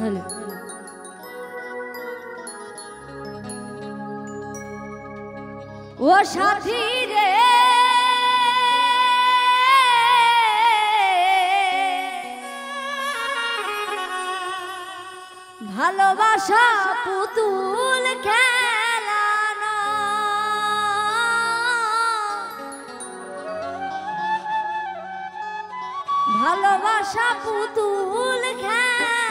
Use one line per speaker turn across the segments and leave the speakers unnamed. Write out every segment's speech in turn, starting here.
hello ও সাথী রে ভালোবাসা পুতুল খেলানো ভালোবাসা পুতুল খেলানো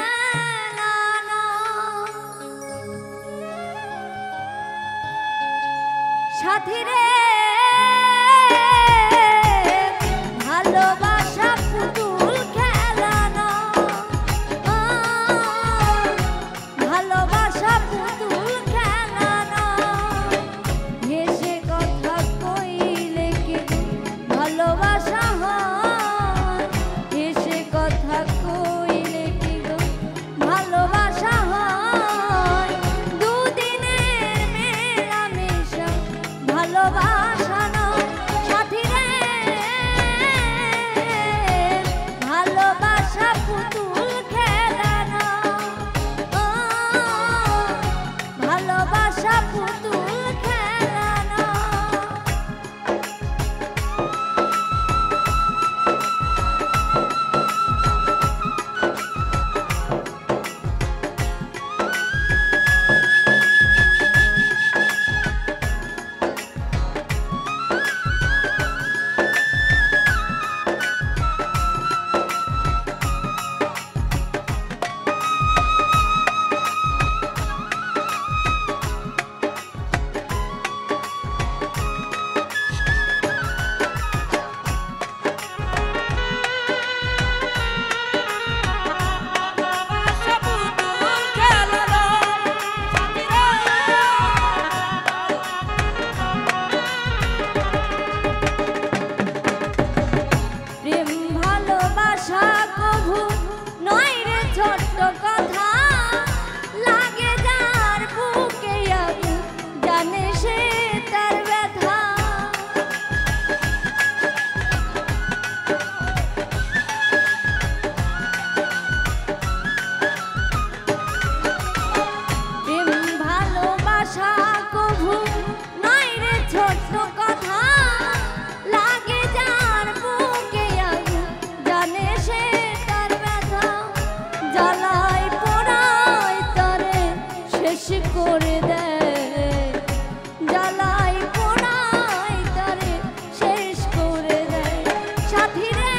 সাথী রে ভালোবাসা পুতুল খেলানো ভালোবাসা পুতুল খেলানো হেসে কথা কইলে কি ভালোবাসা হয় হেসে কথা কইলে কি ভালোবাসা হয় দুদিনের মেলামেশা ভালোবাসা নয় সাথী রে ভালোবাসা পুতুল খেলানো ভালোবাসা পুতুল খেলানো করে দেয় জ্বালাই পোড়াই তারে শেষ করে দেয় সাথী রে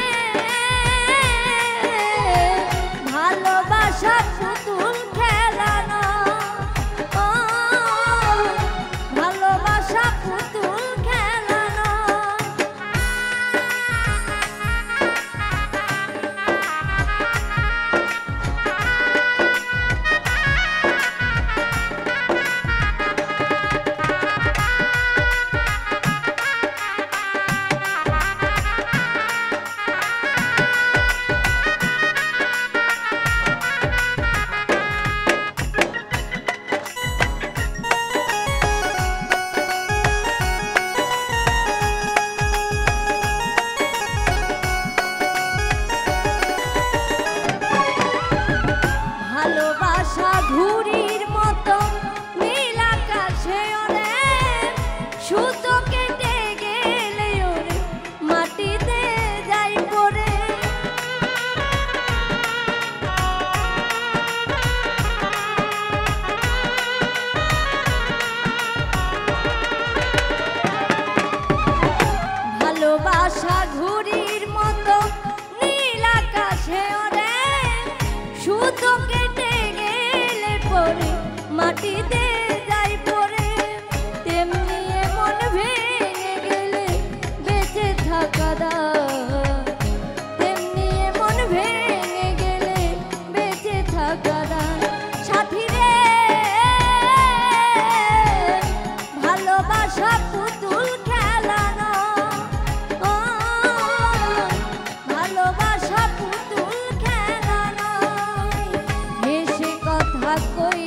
ভালোবাসা পুতুল খেলানো ভালোবাসা পুতুল খেলানো ভালোবাসা ঘুড়ির মতো নীল আকাশে ওরে সুতো কেটে গেলে ওরে মাটিতে যাই পড়ে ভালোবাসা ঘুড়ির মতো নীল আকাশে ওরে সুতো কেটে গেলে পরে মাটিতে যাই পড়ে তেমনি মন ভেঙে গেলে বেঁচে থাকা দায় তেমনি মন ভেঙে গেলে বেঁচে থাকা দায় সাথী রে ভালোবাসা পুতুল খেলানো ভালোবাসা পুতুল খেলানো হেসে কথা কই